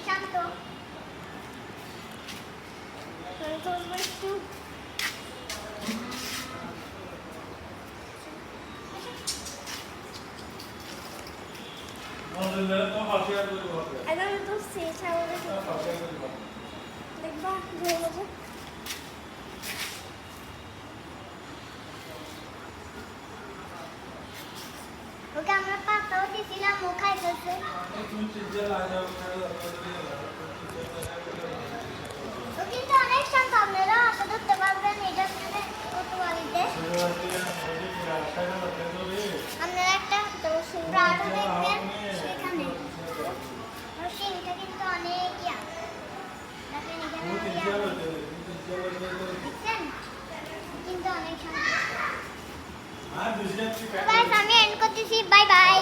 শান্ত একটু একদম তো শেষ হবে দেখবা ধরে গেছে ওকে আমরা পাতাও দিয়েছিলাম ও খাইতেছে ও কিন্তু অনেক শান্ত আপনারা আশা করতে পারবেন এটা কোতোয়ালিতে আপনারা একটা প্রাটো দেখবেন সেখানে সিংটা কিন্তু অনেক দেখেন এখানে দেখছেন কিন্তু অনেক শান্ত আমি এন্ড করতেছি বাই বাই